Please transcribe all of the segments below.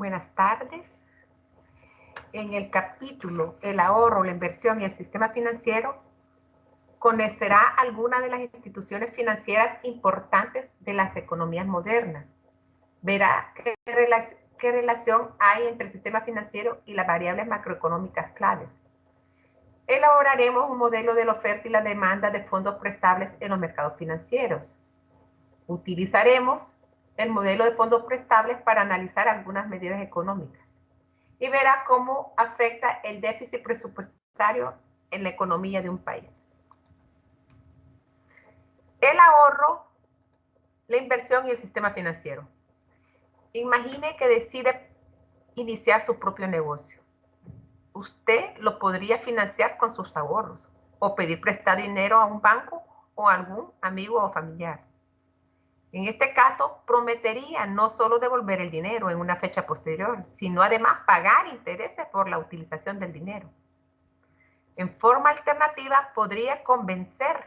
Buenas tardes. En el capítulo El ahorro, la inversión y el sistema financiero, conocerá algunas de las instituciones financieras importantes de las economías modernas. Verá qué relación hay entre el sistema financiero y las variables macroeconómicas claves. Elaboraremos un modelo de la oferta y la demanda de fondos prestables en los mercados financieros. Utilizaremos el modelo de fondos prestables para analizar algunas medidas económicas y verá cómo afecta el déficit presupuestario en la economía de un país. El ahorro, la inversión y el sistema financiero. Imagine que decide iniciar su propio negocio. Usted lo podría financiar con sus ahorros o pedir prestado dinero a un banco o a algún amigo o familiar. En este caso, prometería no solo devolver el dinero en una fecha posterior, sino además pagar intereses por la utilización del dinero. En forma alternativa, podría convencer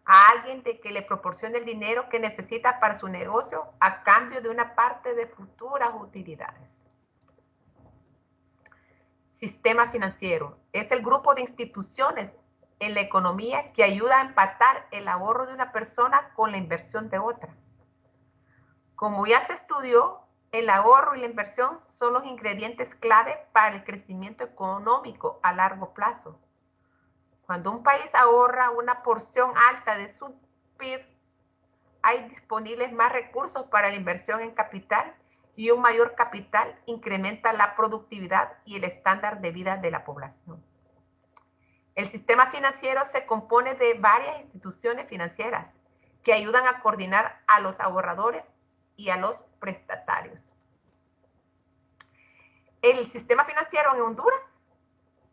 a alguien de que le proporcione el dinero que necesita para su negocio a cambio de una parte de futuras utilidades. Sistema financiero es el grupo de instituciones en la economía que ayuda a empatar el ahorro de una persona con la inversión de otra. Como ya se estudió, el ahorro y la inversión son los ingredientes clave para el crecimiento económico a largo plazo. Cuando un país ahorra una porción alta de su PIB, hay disponibles más recursos para la inversión en capital y un mayor capital incrementa la productividad y el estándar de vida de la población. El sistema financiero se compone de varias instituciones financieras que ayudan a coordinar a los ahorradores y a los prestatarios. El sistema financiero en Honduras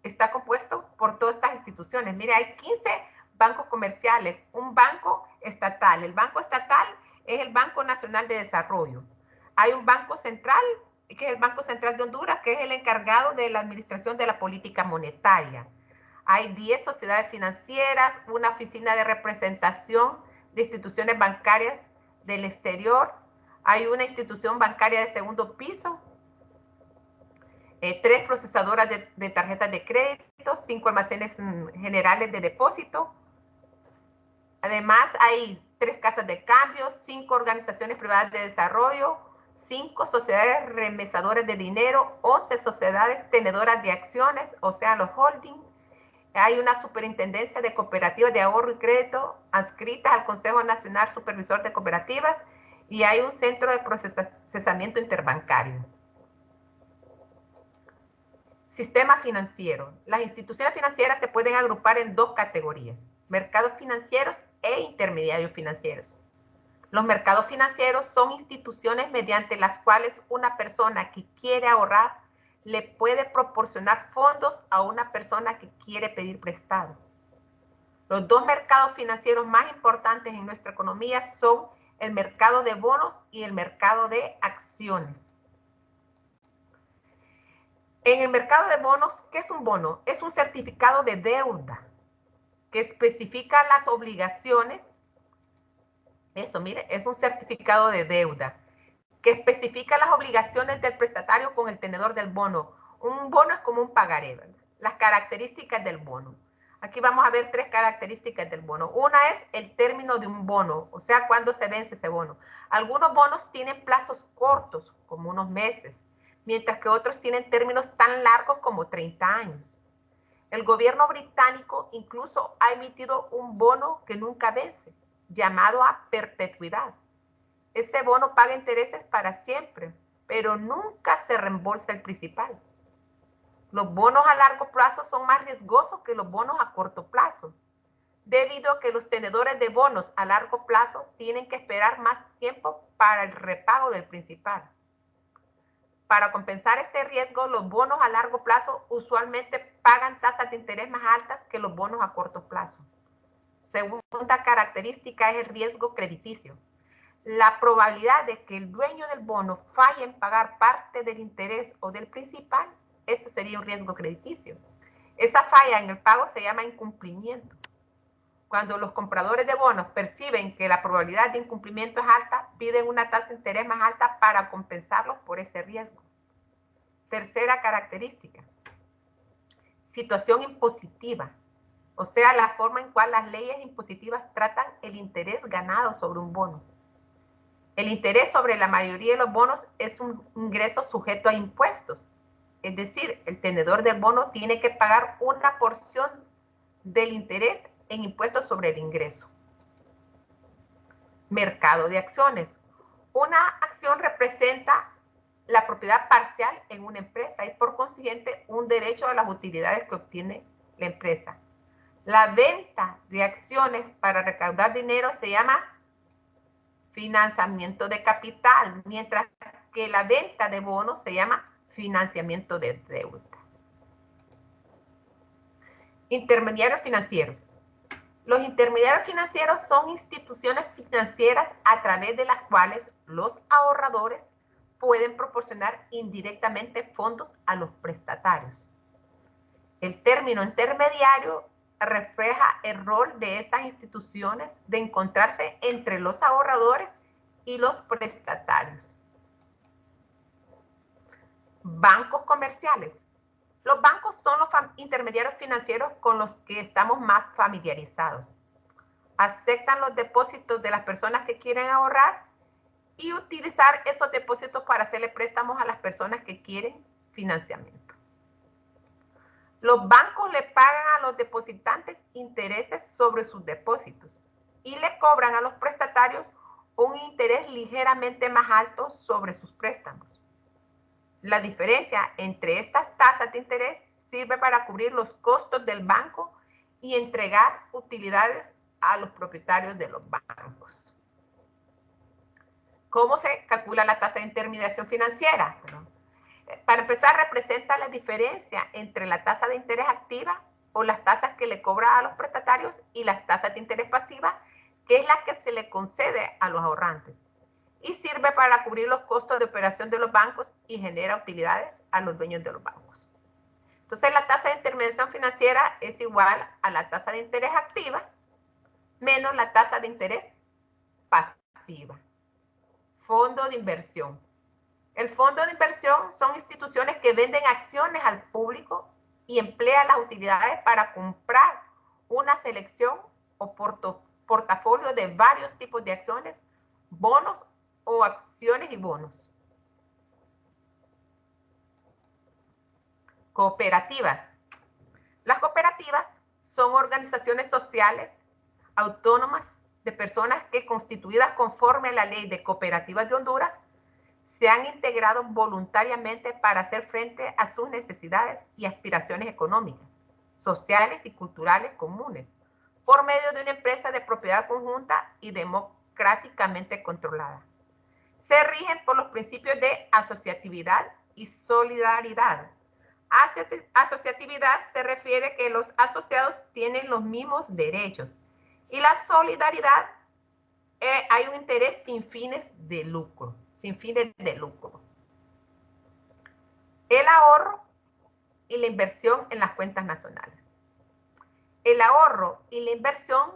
está compuesto por todas estas instituciones. Mire, hay 15 bancos comerciales, un banco estatal. El banco estatal es el Banco Nacional de Desarrollo. Hay un banco central, que es el Banco Central de Honduras, que es el encargado de la administración de la política monetaria. Hay 10 sociedades financieras, una oficina de representación de instituciones bancarias del exterior. Hay una institución bancaria de segundo piso, 3 procesadoras de tarjetas de crédito, 5 almacenes generales de depósito. Además, hay 3 casas de cambio, 5 organizaciones privadas de desarrollo, 5 sociedades remesadoras de dinero, 11 sociedades tenedoras de acciones, o sea, los holdings. Hay una superintendencia de cooperativas de ahorro y crédito adscritas al Consejo Nacional Supervisor de Cooperativas y hay un centro de procesamiento interbancario. Sistema financiero. Las instituciones financieras se pueden agrupar en 2 categorías: mercados financieros e intermediarios financieros. Los mercados financieros son instituciones mediante las cuales una persona que quiere ahorrar le puede proporcionar fondos a una persona que quiere pedir prestado. Los 2 mercados financieros más importantes en nuestra economía son el mercado de bonos y el mercado de acciones. En el mercado de bonos, ¿qué es un bono? Es un certificado de deuda que especifica las obligaciones. Eso, mire, es un certificado de deuda que especifica las obligaciones del prestatario con el tenedor del bono. Un bono es como un pagaré, ¿verdad? Las características del bono. Aquí vamos a ver 3 características del bono. Una es el término de un bono, o sea, cuándo se vence ese bono. Algunos bonos tienen plazos cortos, como unos meses, mientras que otros tienen términos tan largos como 30 años. El gobierno británico incluso ha emitido un bono que nunca vence, llamado a perpetuidad. Ese bono paga intereses para siempre, pero nunca se reembolsa el principal. Los bonos a largo plazo son más riesgosos que los bonos a corto plazo, debido a que los tenedores de bonos a largo plazo tienen que esperar más tiempo para el repago del principal. Para compensar este riesgo, los bonos a largo plazo usualmente pagan tasas de interés más altas que los bonos a corto plazo. Segunda característica es el riesgo crediticio. La probabilidad de que el dueño del bono falle en pagar parte del interés o del principal, eso sería un riesgo crediticio. Esa falla en el pago se llama incumplimiento. Cuando los compradores de bonos perciben que la probabilidad de incumplimiento es alta, piden una tasa de interés más alta para compensarlos por ese riesgo. Tercera característica, situación impositiva, o sea, la forma en cual las leyes impositivas tratan el interés ganado sobre un bono. El interés sobre la mayoría de los bonos es un ingreso sujeto a impuestos, es decir, el tenedor del bono tiene que pagar una porción del interés en impuestos sobre el ingreso. Mercado de acciones. Una acción representa la propiedad parcial en una empresa y por consiguiente un derecho a las utilidades que obtiene la empresa. La venta de acciones para recaudar dinero se llama financiamiento de capital, mientras que la venta de bonos se llama financiamiento de deuda. Intermediarios financieros. Los intermediarios financieros son instituciones financieras a través de las cuales los ahorradores pueden proporcionar indirectamente fondos a los prestatarios. El término intermediario refleja el rol de esas instituciones de encontrarse entre los ahorradores y los prestatarios. Bancos comerciales. Los bancos son los intermediarios financieros con los que estamos más familiarizados. Aceptan los depósitos de las personas que quieren ahorrar y utilizar esos depósitos para hacerle préstamos a las personas que quieren financiamiento. Los bancos le pagan a los depositantes intereses sobre sus depósitos y le cobran a los prestatarios un interés ligeramente más alto sobre sus préstamos. La diferencia entre estas tasas de interés sirve para cubrir los costos del banco y entregar utilidades a los propietarios de los bancos. ¿Cómo se calcula la tasa de intermediación financiera? Para empezar, representa la diferencia entre la tasa de interés activa o las tasas que le cobra a los prestatarios y las tasas de interés pasiva, que es la que se le concede a los ahorrantes. Y sirve para cubrir los costos de operación de los bancos y genera utilidades a los dueños de los bancos. Entonces, la tasa de intermediación financiera es igual a la tasa de interés activa menos la tasa de interés pasiva. Fondo de inversión. El fondo de inversión son instituciones que venden acciones al público y emplean las utilidades para comprar una selección o portafolio de varios tipos de acciones, bonos o acciones y bonos. Cooperativas. Las cooperativas son organizaciones sociales autónomas de personas que, constituidas conforme a la Ley de Cooperativas de Honduras, se han integrado voluntariamente para hacer frente a sus necesidades y aspiraciones económicas, sociales y culturales comunes, por medio de una empresa de propiedad conjunta y democráticamente controlada. Se rigen por los principios de asociatividad y solidaridad. Asociatividad se refiere que los asociados tienen los mismos derechos y la solidaridad hay un interés sin fines de lucro. El ahorro y la inversión en las cuentas nacionales. El ahorro y la inversión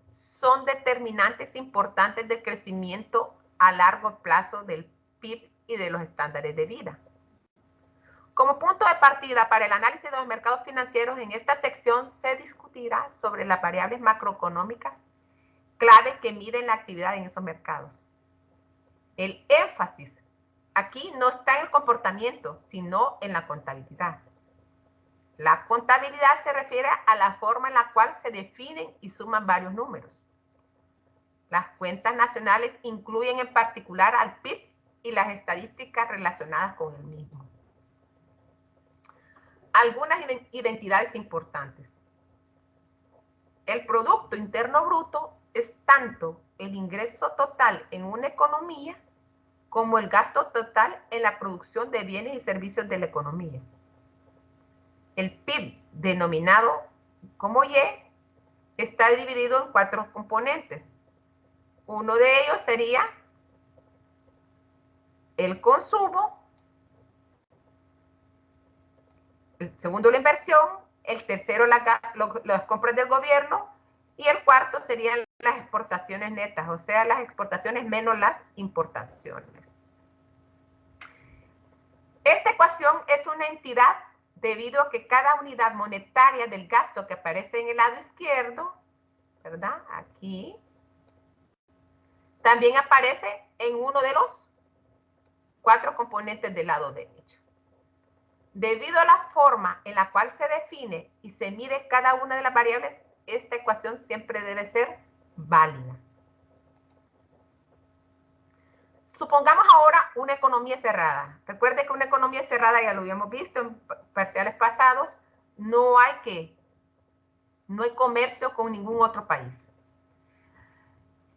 son determinantes importantes del crecimiento a largo plazo del PIB y de los estándares de vida. Como punto de partida para el análisis de los mercados financieros, en esta sección se discutirá sobre las variables macroeconómicas clave que miden la actividad en esos mercados. El énfasis aquí no está en el comportamiento, sino en la contabilidad. La contabilidad se refiere a la forma en la cual se definen y suman varios números. Las cuentas nacionales incluyen en particular al PIB y las estadísticas relacionadas con el mismo. Algunas identidades importantes. El Producto Interno Bruto es tanto el ingreso total en una economía como el gasto total en la producción de bienes y servicios de la economía. El PIB, denominado como Y, está dividido en 4 componentes. Uno de ellos sería el consumo, el segundo la inversión, el tercero las compras del gobierno Y el cuarto serían las exportaciones netas, o sea, las exportaciones menos las importaciones. Esta ecuación es una entidad debido a que cada unidad monetaria del gasto que aparece en el lado izquierdo, ¿verdad? Aquí, también aparece en uno de los 4 componentes del lado derecho. Debido a la forma en la cual se define y se mide cada una de las variables, esta ecuación siempre debe ser válida. Supongamos ahora una economía cerrada. Recuerde que una economía cerrada, ya lo habíamos visto en parciales pasados, no hay comercio con ningún otro país.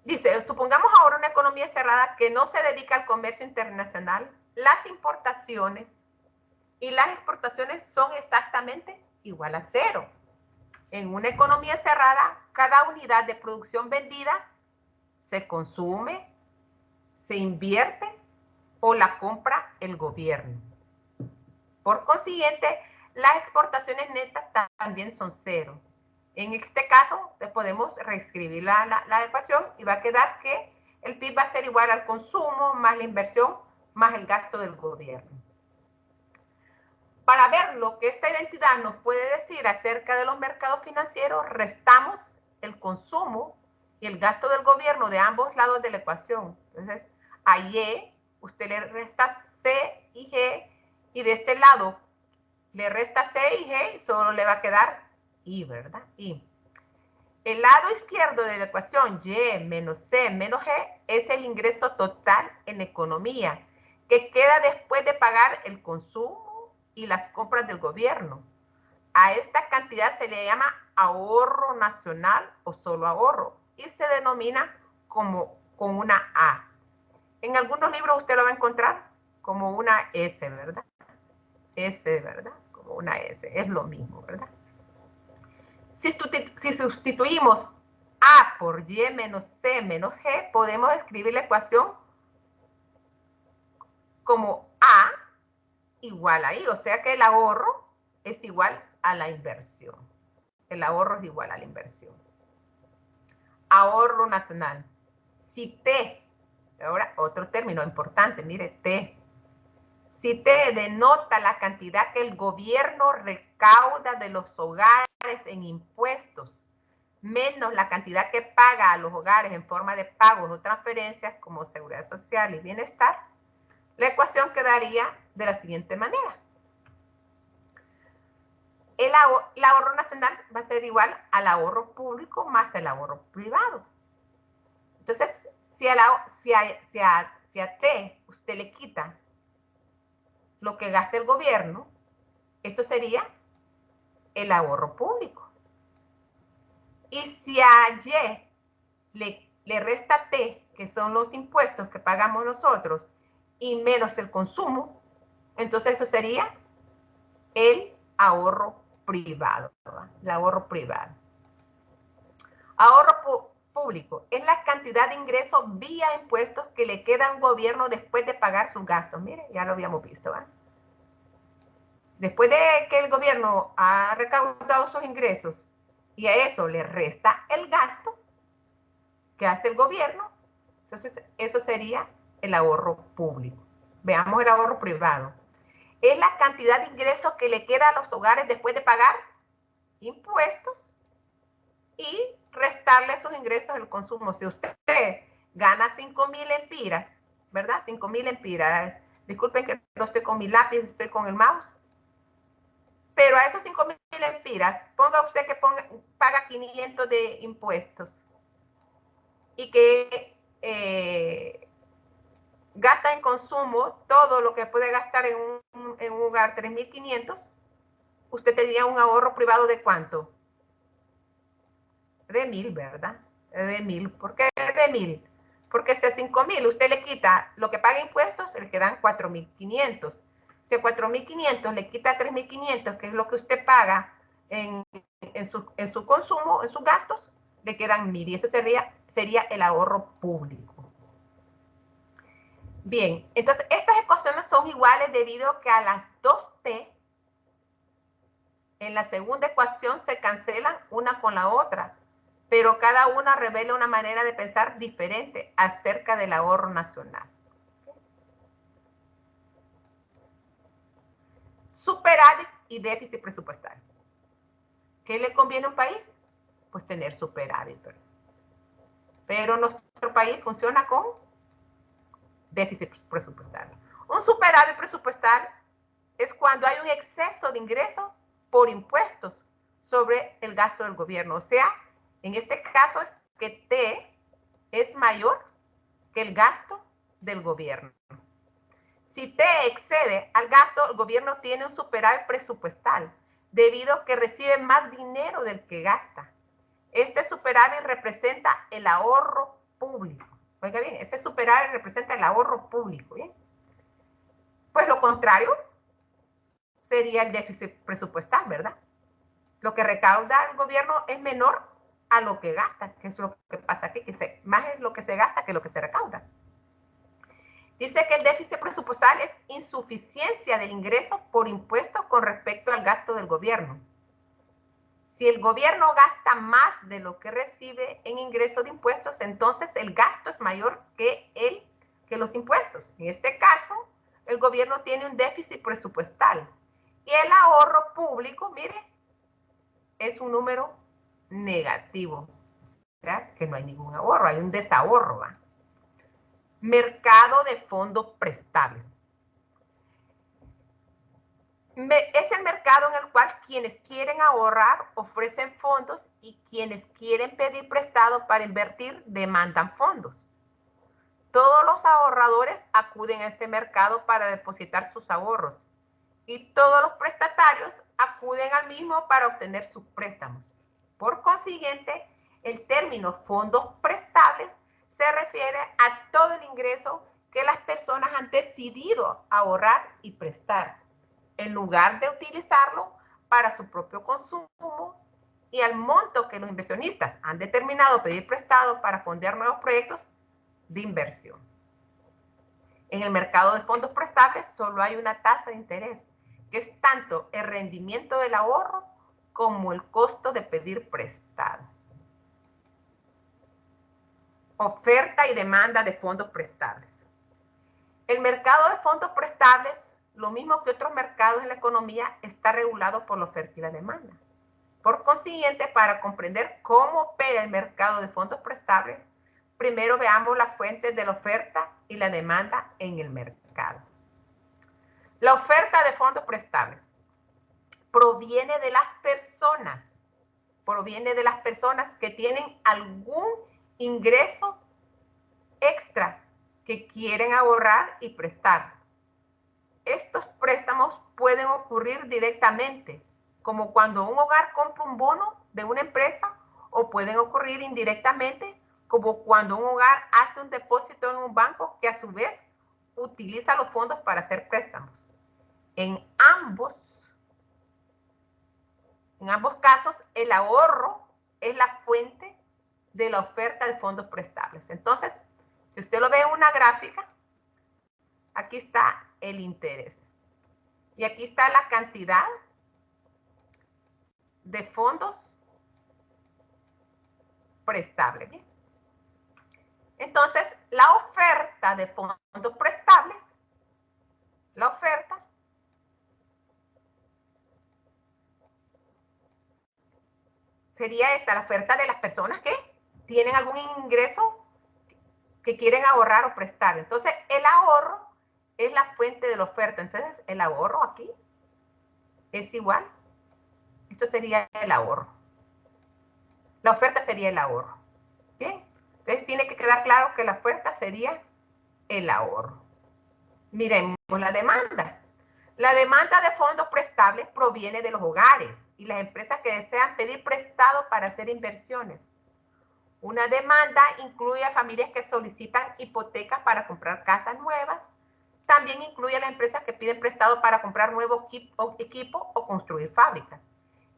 Dice, supongamos ahora una economía cerrada que no se dedica al comercio internacional, las importaciones y las exportaciones son exactamente igual a 0. En una economía cerrada, cada unidad de producción vendida se consume, se invierte o la compra el gobierno. Por consiguiente, las exportaciones netas también son 0. En este caso, podemos reescribir la ecuación y va a quedar que el PIB va a ser igual al consumo más la inversión más el gasto del gobierno. Para ver lo que esta identidad nos puede decir acerca de los mercados financieros, restamos el consumo y el gasto del gobierno de ambos lados de la ecuación. Entonces, a Y usted le resta C y G, y de este lado le resta C y G y solo le va a quedar I, ¿verdad? I. El lado izquierdo de la ecuación Y menos C menos G es el ingreso total en economía, que queda después de pagar el consumo y las compras del gobierno. A esta cantidad se le llama ahorro nacional o solo ahorro y se denomina como con una A. En algunos libros usted lo va a encontrar como una S, ¿verdad? S, ¿verdad? Como una S, es lo mismo, ¿verdad? Si sustituimos A por Y menos C menos G, podemos escribir la ecuación como A igual a I, o sea que el ahorro es igual a la inversión. El ahorro es igual a la inversión. Ahorro nacional. Si T, ahora otro término importante, mire, T. Si T denota la cantidad que el gobierno recauda de los hogares en impuestos, menos la cantidad que paga a los hogares en forma de pagos o transferencias como seguridad social y bienestar, la ecuación quedaría de la siguiente manera. El ahorro nacional va a ser igual al ahorro público más el ahorro privado. Entonces, si a T usted le quita lo que gasta el gobierno, esto sería el ahorro público. Y si a Y le resta T, que son los impuestos que pagamos nosotros, y menos el consumo, entonces eso sería el ahorro privado, ¿verdad? El ahorro privado. Ahorro público es la cantidad de ingresos vía impuestos que le queda al gobierno después de pagar sus gastos. Miren, ya lo habíamos visto, ¿verdad? Después de que el gobierno ha recaudado sus ingresos y a eso le resta el gasto que hace el gobierno, entonces eso sería el ahorro público. Veamos el ahorro privado. Es la cantidad de ingresos que le queda a los hogares después de pagar impuestos y restarle esos ingresos del consumo. Si usted gana 5,000 empiras, ¿verdad? 5,000 empiras. Disculpen que no estoy con mi lápiz, estoy con el mouse. Pero a esos 5,000 empiras, ponga usted que paga 500 de impuestos y que gasta en consumo todo lo que puede gastar en un hogar, 3,500, usted tendría un ahorro privado de ¿cuánto? De 1,000, ¿verdad? De 1,000. ¿Por qué de 1,000? Porque si a 5,000 usted le quita lo que paga impuestos, le quedan 4,500. Si a 4,500 le quita 3,500, que es lo que usted paga en su consumo, en sus gastos, le quedan 1,000. Y eso sería el ahorro público. Bien, entonces estas ecuaciones son iguales debido a que a las 2T en la segunda ecuación se cancelan una con la otra. pero cada una revela una manera de pensar diferente acerca del ahorro nacional. Superávit y déficit presupuestario. ¿Qué le conviene a un país? Pues tener superávit. Pero nuestro país funciona con déficit presupuestario. Un superávit presupuestario es cuando hay un exceso de ingresos por impuestos sobre el gasto del gobierno. O sea, en este caso es que T es mayor que el gasto del gobierno. Si T excede al gasto, el gobierno tiene un superávit presupuestal debido a que recibe más dinero del que gasta. Este superávit representa el ahorro público. Oiga bien, este superávit representa el ahorro público. ¿Bien? Pues lo contrario sería el déficit presupuestal, ¿verdad? Lo que recauda el gobierno es menor a lo que gasta, que es lo que pasa aquí, que más es lo que se gasta que lo que se recauda. Dice que el déficit presupuestal es insuficiencia del ingreso por impuestos con respecto al gasto del gobierno. Si el gobierno gasta más de lo que recibe en ingreso de impuestos, entonces el gasto es mayor que los impuestos. En este caso, el gobierno tiene un déficit presupuestal. Y el ahorro público, mire, es un número negativo. O sea, que no hay ningún ahorro, hay un desahorro. ¿Va? Mercado de fondos prestables. Es el mercado en el cual quienes quieren ahorrar ofrecen fondos y quienes quieren pedir prestado para invertir demandan fondos. Todos los ahorradores acuden a este mercado para depositar sus ahorros y todos los prestatarios acuden al mismo para obtener sus préstamos. Por consiguiente, el término fondos prestables se refiere a todo el ingreso que las personas han decidido ahorrar y prestar, en lugar de utilizarlo para su propio consumo y al monto que los inversionistas han determinado pedir prestado para fondear nuevos proyectos de inversión. En el mercado de fondos prestables solo hay una tasa de interés, que es tanto el rendimiento del ahorro como el costo de pedir prestado. Oferta y demanda de fondos prestables. El mercado de fondos prestables, lo mismo que otros mercados en la economía, está regulado por la oferta y la demanda. Por consiguiente, para comprender cómo opera el mercado de fondos prestables, primero veamos las fuentes de la oferta y la demanda en el mercado. La oferta de fondos prestables proviene de las personas que tienen algún ingreso extra que quieren ahorrar y prestar. Estos préstamos pueden ocurrir directamente, como cuando un hogar compra un bono de una empresa, o pueden ocurrir indirectamente, como cuando un hogar hace un depósito en un banco que a su vez utiliza los fondos para hacer préstamos. En ambos casos, el ahorro es la fuente de la oferta de fondos prestables. Entonces, si usted lo ve en una gráfica, aquí está el interés. Y aquí está la cantidad de fondos prestables. ¿Bien? Entonces, la oferta de fondos prestables, la oferta sería esta, la oferta de las personas que tienen algún ingreso que quieren ahorrar o prestar. Entonces, el ahorro es la fuente de la oferta. Entonces, el ahorro aquí es igual. Esto sería el ahorro. La oferta sería el ahorro. Bien. Entonces, tiene que quedar claro que la oferta sería el ahorro. Miremos la demanda. La demanda de fondos prestables proviene de los hogares y las empresas que desean pedir prestado para hacer inversiones. Una demanda incluye a familias que solicitan hipotecas para comprar casas nuevas. También incluye a las empresas que piden prestado para comprar nuevo equipo o construir fábricas.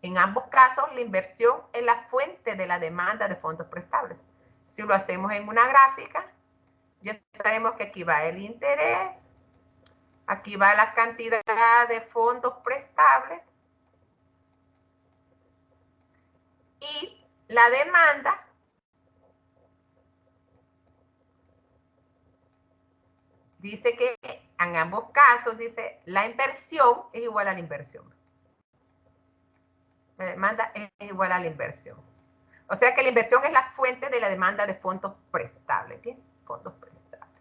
En ambos casos, la inversión es la fuente de la demanda de fondos prestables. Si lo hacemos en una gráfica, ya sabemos que aquí va el interés, aquí va la cantidad de fondos prestables y La demanda dice que en ambos casos, dice, la inversión es igual a la inversión. La demanda es igual a la inversión. O sea que la inversión es la fuente de la demanda de fondos prestables. ¿Bien? Fondos prestables.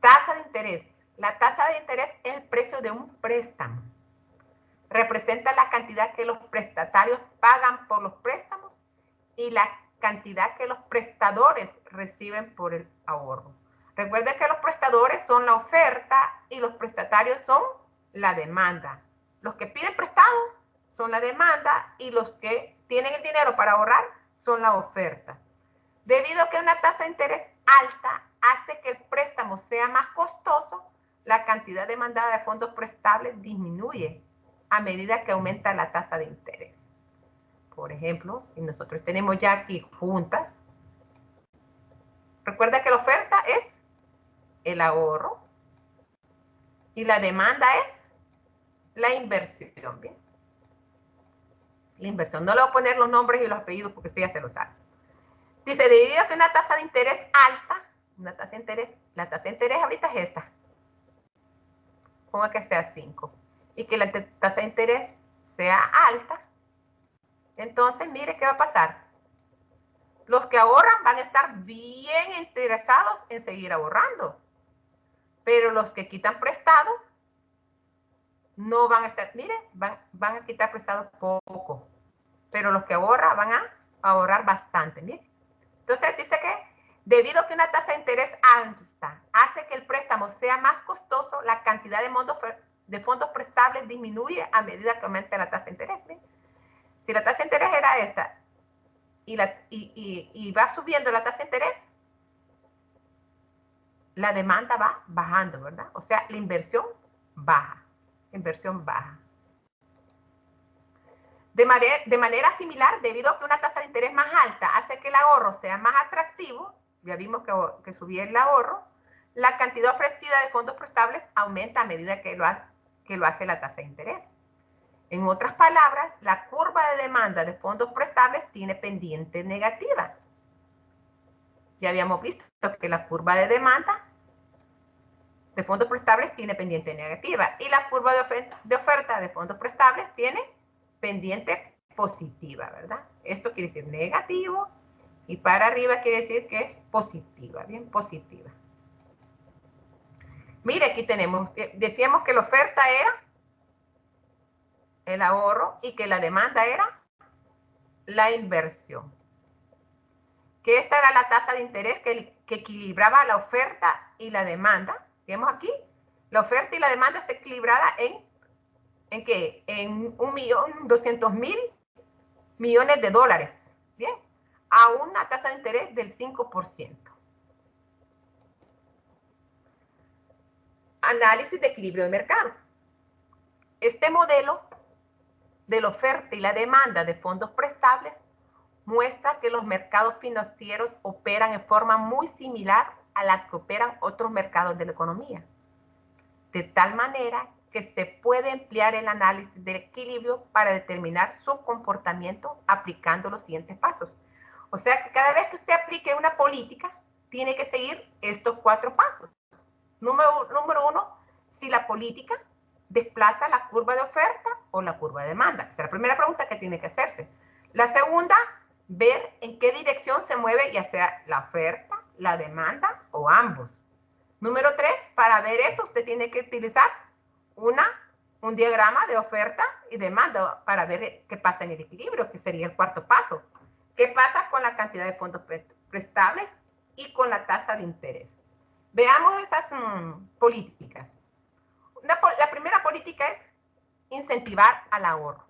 Tasa de interés. La tasa de interés es el precio de un préstamo. Representa la cantidad que los prestatarios pagan por los préstamos y la cantidad que los prestadores reciben por el ahorro. Recuerden que los prestadores son la oferta y los prestatarios son la demanda. Los que piden prestado son la demanda y los que tienen el dinero para ahorrar son la oferta. Debido a que una tasa de interés alta hace que el préstamo sea más costoso, la cantidad demandada de fondos prestables disminuye a medida que aumenta la tasa de interés. Por ejemplo, si nosotros tenemos ya aquí juntas, recuerda que la oferta es el ahorro y la demanda es la inversión. ¿Bien? La inversión. No le voy a poner los nombres y los apellidos porque usted ya se lo sabe. Dice, debido a que una tasa de interés alta, la tasa de interés ahorita es esta. Ponga que sea 5. Y que la tasa de interés sea alta. Entonces, mire qué va a pasar. Los que ahorran van a estar bien interesados en seguir ahorrando. Pero los que quitan prestado no van a estar, mire, van a quitar prestado poco. Pero los que ahorran van a ahorrar bastante, mire. Entonces dice que debido a que una tasa de interés alta hace que el préstamo sea más costoso, la cantidad de fondos prestables disminuye a medida que aumenta la tasa de interés. ¿Ven? Si la tasa de interés era esta y va subiendo la tasa de interés, la demanda va bajando, ¿verdad? O sea, la inversión baja. Inversión baja. De manera similar, debido a que una tasa de interés más alta hace que el ahorro sea más atractivo, ya vimos que subía el ahorro, la cantidad ofrecida de fondos prestables aumenta a medida que lo hace la tasa de interés. En otras palabras, la curva de demanda de fondos prestables tiene pendiente negativa. Ya habíamos visto que la curva de demanda de fondos prestables tiene pendiente negativa y la curva de oferta de fondos prestables tiene pendiente positiva, ¿verdad? Esto quiere decir negativo y para arriba quiere decir que es positiva, bien positiva. Mire, aquí tenemos, decíamos que la oferta era el ahorro y que la demanda era la inversión. Que esta era la tasa de interés que equilibraba la oferta y la demanda. Vemos aquí, la oferta y la demanda está equilibrada ¿en qué? En 1.200.000 millones de dólares, ¿bien? A una tasa de interés del 5%. Análisis de equilibrio de mercado. Este modelo de la oferta y la demanda de fondos prestables muestra que los mercados financieros operan en forma muy similar a la que operan otros mercados de la economía. De tal manera que se puede emplear el análisis del equilibrio para determinar su comportamiento aplicando los siguientes pasos. O sea que cada vez que usted aplique una política, tiene que seguir estos 4 pasos. Número 1, si la política desplaza la curva de oferta o la curva de demanda. Esa es la primera pregunta que tiene que hacerse. La segunda, ver en qué dirección se mueve, ya sea la oferta, la demanda o ambos. Número 3, para ver eso, usted tiene que utilizar un diagrama de oferta y demanda para ver qué pasa en el equilibrio, que sería el 4 paso. ¿Qué pasa con la cantidad de fondos prestables y con la tasa de interés? Veamos esas políticas. La primera política es incentivar al ahorro.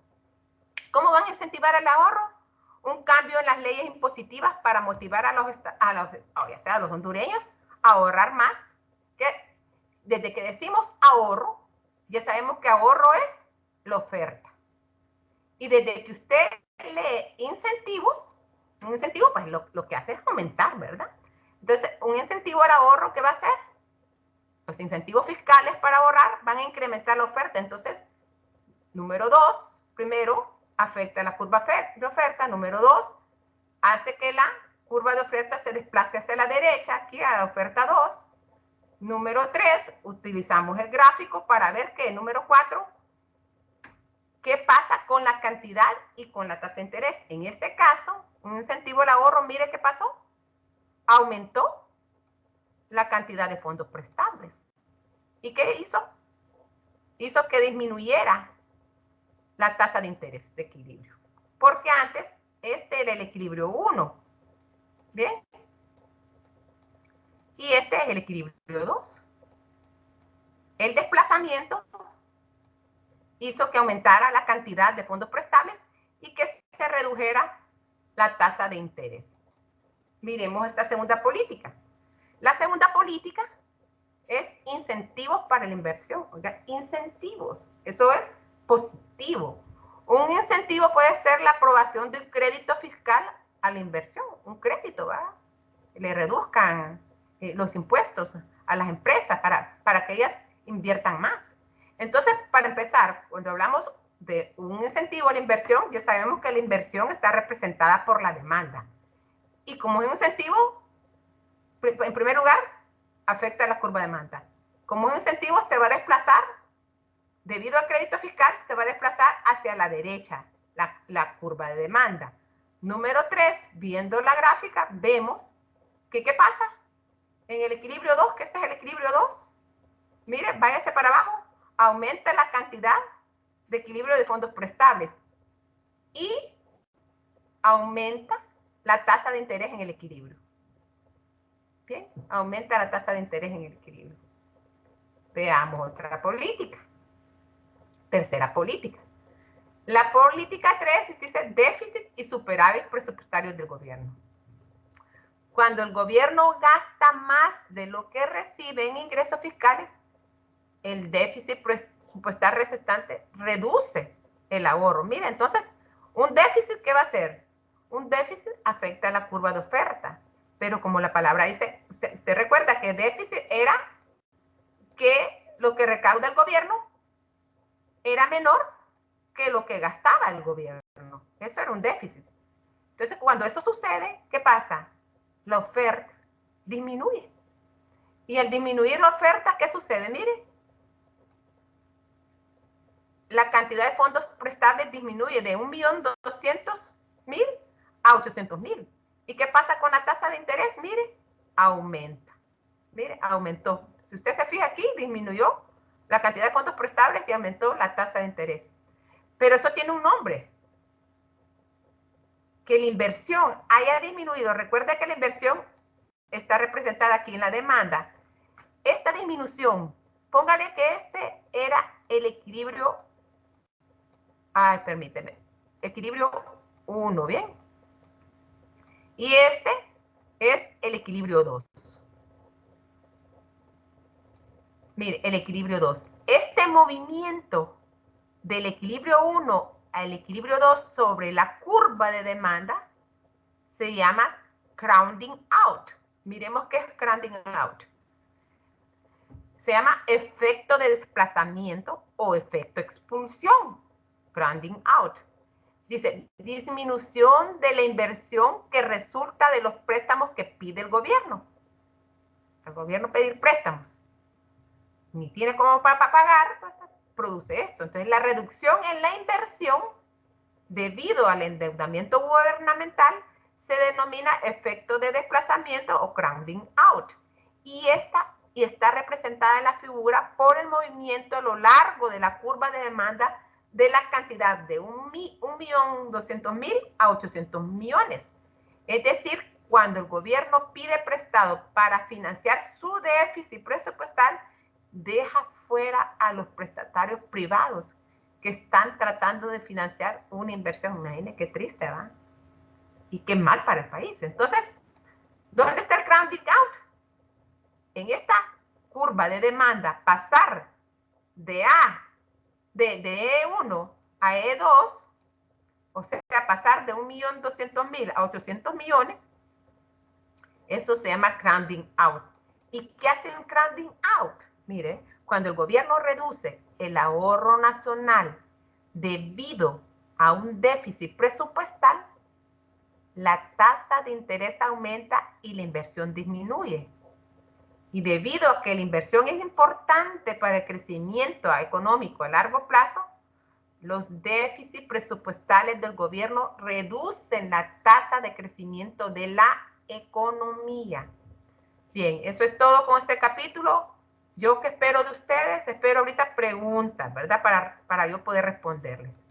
¿Cómo van a incentivar el ahorro? Un cambio en las leyes impositivas para motivar a los hondureños a ahorrar más. Que desde que decimos ahorro, ya sabemos que ahorro es la oferta. Y desde que usted lee incentivos, un incentivo pues lo que hace es aumentar, ¿verdad? Entonces, un incentivo al ahorro, ¿qué va a hacer? Los incentivos fiscales para ahorrar van a incrementar la oferta. Entonces, número 2, primero, afecta la curva de oferta. Número 2, hace que la curva de oferta se desplace hacia la derecha, aquí a la oferta 2. Número 3, utilizamos el gráfico para ver que, número 4, ¿qué pasa con la cantidad y con la tasa de interés? En este caso, un incentivo al ahorro, mire qué pasó. Aumentó la cantidad de fondos prestables. ¿Y qué hizo? Hizo que disminuyera la tasa de interés de equilibrio. Porque antes, este era el equilibrio 1. ¿Bien? Y este es el equilibrio 2. El desplazamiento hizo que aumentara la cantidad de fondos prestables y que se redujera la tasa de interés. Miremos esta segunda política. La segunda política es incentivos para la inversión. Oiga, incentivos. Eso es positivo. Un incentivo puede ser la aprobación de un crédito fiscal a la inversión. Un crédito, ¿verdad? Le reduzcan los impuestos a las empresas para que ellas inviertan más. Entonces, para empezar, cuando hablamos de un incentivo a la inversión, ya sabemos que la inversión está representada por la demanda. Y como es un incentivo, en primer lugar, afecta a la curva de demanda. Como un incentivo se va a desplazar, debido al crédito fiscal, se va a desplazar hacia la derecha, la curva de demanda. Número 3, viendo la gráfica, vemos que ¿qué pasa? En el equilibrio 2, que este es el equilibrio 2, mire, váyase para abajo, aumenta la cantidad de equilibrio de fondos prestables y aumenta la tasa de interés en el equilibrio. Bien, aumenta la tasa de interés en el equilibrio. Veamos otra política. Tercera política. La política 3 dice déficit y superávit presupuestarios del gobierno. Cuando el gobierno gasta más de lo que recibe en ingresos fiscales, el déficit presupuestario restante reduce el ahorro. Mira, entonces, un déficit, ¿qué va a hacer? Un déficit afecta a la curva de oferta, pero como la palabra dice, usted recuerda que déficit era que lo que recauda el gobierno era menor que lo que gastaba el gobierno. Eso era un déficit. Entonces, cuando eso sucede, ¿qué pasa? La oferta disminuye. Y al disminuir la oferta, ¿qué sucede? Mire, la cantidad de fondos prestables disminuye de 1.200.000 a 800.000. ¿Y qué pasa con la tasa de interés? Mire, aumenta. Mire, aumentó. Si usted se fija aquí, disminuyó la cantidad de fondos prestables y aumentó la tasa de interés. Pero eso tiene un nombre. Que la inversión haya disminuido. Recuerde que la inversión está representada aquí en la demanda. Esta disminución, póngale que este era el equilibrio, permíteme, equilibrio 1, ¿bien? Y este es el equilibrio 2. Mire, el equilibrio 2. Este movimiento del equilibrio 1 al equilibrio 2 sobre la curva de demanda se llama crowding out. Miremos qué es crowding out. Se llama efecto de desplazamiento o efecto expulsión. Crowding out. Dice, disminución de la inversión que resulta de los préstamos que pide el gobierno. El gobierno pedir préstamos. Ni tiene cómo para pagar, produce esto. Entonces, la reducción en la inversión debido al endeudamiento gubernamental se denomina efecto de desplazamiento o crowding out. Y está representada en la figura por el movimiento a lo largo de la curva de demanda de la cantidad de 1.200.000 a 800 millones. Es decir, cuando el gobierno pide prestado para financiar su déficit presupuestal, deja fuera a los prestatarios privados que están tratando de financiar una inversión. Imagínense qué triste, ¿verdad? Y qué mal para el país. Entonces, ¿dónde está el crowding out? En esta curva de demanda, pasar de E1 a E2, o sea, pasar de 1.200.000 a 800 millones, eso se llama crowding out. ¿Y qué hace un crowding out? Mire, cuando el gobierno reduce el ahorro nacional debido a un déficit presupuestal, la tasa de interés aumenta y la inversión disminuye. Y debido a que la inversión es importante para el crecimiento económico a largo plazo, los déficits presupuestales del gobierno reducen la tasa de crecimiento de la economía. Bien, eso es todo con este capítulo. Yo que espero de ustedes, espero ahorita preguntas, ¿verdad? Para yo poder responderles.